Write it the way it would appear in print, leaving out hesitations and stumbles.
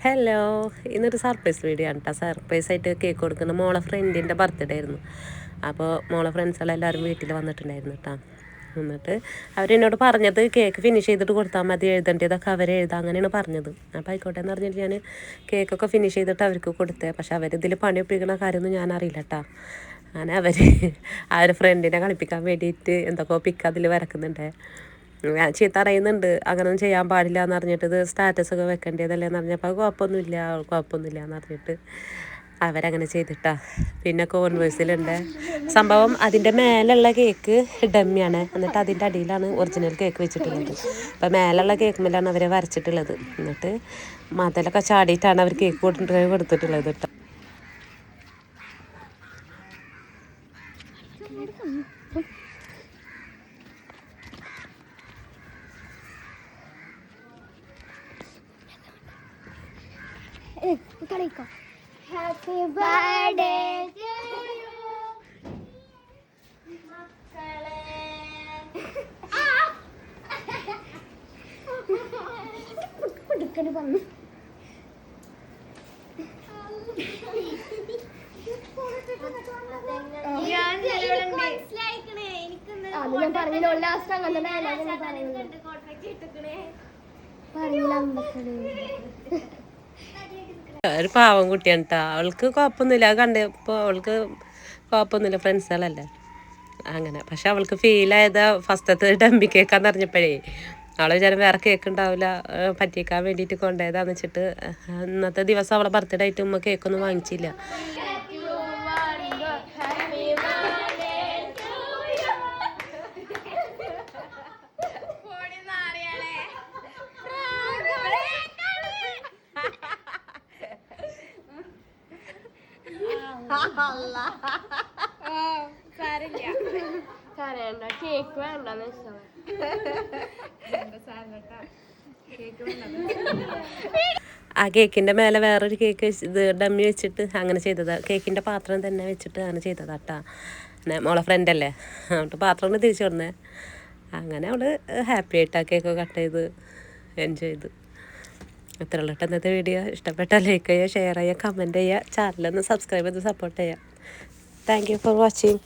Hello, ഇന്നൊരു surprise video ആണ് കേട്ടോ. സർപ്രൈസായിട്ട് കേക്ക് കൊടുക്കുന്ന മോളെ ഫ്രണ്ടിൻ്റെ ബർത്ത്ഡേ ആയിരുന്നു. അപ്പോൾ മോളെ ഫ്രണ്ട്സുകളെല്ലാവരും വീട്ടിൽ വന്നിട്ടുണ്ടായിരുന്നു കേട്ടോ. എന്നിട്ട് അവരെന്നോട് പറഞ്ഞത് കേക്ക് ഫിനിഷ് ചെയ്തിട്ട് കൊടുത്താൽ മതി, എഴുതേണ്ടതൊക്കെ അവരെഴുതാം, അങ്ങനെയാണ് പറഞ്ഞത്. അപ്പോൾ ആയിക്കോട്ടെ എന്ന് പറഞ്ഞിട്ട് ഞാൻ കേക്കൊക്കെ ഫിനിഷ് ചെയ്തിട്ട് അവർക്ക് കൊടുത്തേ. പക്ഷെ അവരിതിൽ പണി ഒപ്പിക്കുന്ന കാര്യമൊന്നും ഞാൻ അറിയില്ല കേട്ടോ. അങ്ങനെ അവർ ഫ്രണ്ടിനെ കളിപ്പിക്കാൻ വേണ്ടിയിട്ട് എന്തൊക്കെയോ പിക്ക് അതിൽ വരക്കുന്നുണ്ട്. ഞാൻ ചീത്ത അറിയുന്നുണ്ട്, അങ്ങനൊന്നും ചെയ്യാൻ പാടില്ല എന്ന് പറഞ്ഞിട്ട്, ഇത് സ്റ്റാറ്റസൊക്കെ വെക്കേണ്ടതല്ലേ എന്ന് പറഞ്ഞപ്പോൾ കുഴപ്പമൊന്നുമില്ല എന്ന് പറഞ്ഞിട്ട് അവരങ്ങനെ ചെയ്തിട്ടാ. പിന്നെ കോൺവേഴ്സിലുണ്ട് സംഭവം. അതിൻ്റെ മേലുള്ള കേക്ക് ഡമ്മിയാണ്, എന്നിട്ട് അതിൻ്റെ അടിയിലാണ് ഒറിജിനൽ കേക്ക് വെച്ചിട്ടുള്ളത്. അപ്പോൾ മേലുള്ള കേക്ക് മേലാണ് അവരെ വരച്ചിട്ടുള്ളത്. എന്നിട്ട് മതിലൊക്കെ ചാടിയിട്ടാണ് അവർ കേക്ക് കൊടുത്തിട്ടുള്ളത് കേട്ടോ. Happy birthday to you. കൊടുക്കണ പറഞ്ഞു ഞാൻ പറഞ്ഞില്ല ലാസ്റ്റ് ഒരു പാവം കുട്ടിയാണ് കേട്ടോ. അവൾക്ക് കുഴപ്പമൊന്നുമില്ല, അത് കണ്ടപ്പോൾ അവൾക്ക് കുഴപ്പമൊന്നുമില്ല, ഫ്രണ്ട്സുകളല്ലേ അങ്ങനെ. പക്ഷെ അവൾക്ക് ഫീലായത് ഫസ്റ്റത്തെ ഡമ്പി കേക്കാന്ന് പറഞ്ഞപ്പോഴേ അവളെ വിചാരം വേറെ കേക്ക് ഉണ്ടാവില്ല, പറ്റിയേക്കാൻ വേണ്ടിയിട്ട് കൊണ്ടുപോയതാന്ന് വെച്ചിട്ട് ഇന്നത്തെ ദിവസം അവളെ ബർത്ത്ഡേ ആയിട്ട് ഉമ്മ കേക്കൊന്നും വാങ്ങിച്ചില്ല. കേക്ക് വേണ്ട ആ കേക്കിൻ്റെ മേലെ വേറൊരു കേക്ക് ഇത് ഡമ്മി വെച്ചിട്ട് അങ്ങനെ ചെയ്തതാണ്. കേക്കിൻ്റെ പാത്രം തന്നെ വെച്ചിട്ട് അങ്ങനെ ചെയ്തതാ കേട്ടോ. പിന്നെ മോളെ ഫ്രണ്ടല്ലേ, എന്നിട്ട് പാത്രം തിരിച്ചു കൊടുന്നേ. അങ്ങനെ അവൾ ഹാപ്പി ആയിട്ട് ആ കേക്ക് കട്ട് ചെയ്ത് എൻജോയ് ചെയ്ത്. ഇത്ര ഉള്ളൂ ഇന്നത്തെ വീഡിയോ. ഇഷ്ടപ്പെട്ടാൽ ലൈക്ക് ചെയ്യുക, ഷെയർ ചെയ്യുക, കമൻറ്റ് ചെയ്യുക, ചാനലൊന്ന് സബ്സ്ക്രൈബ് ചെയ്ത് സപ്പോർട്ട് ചെയ്യുക. Thank you for watching.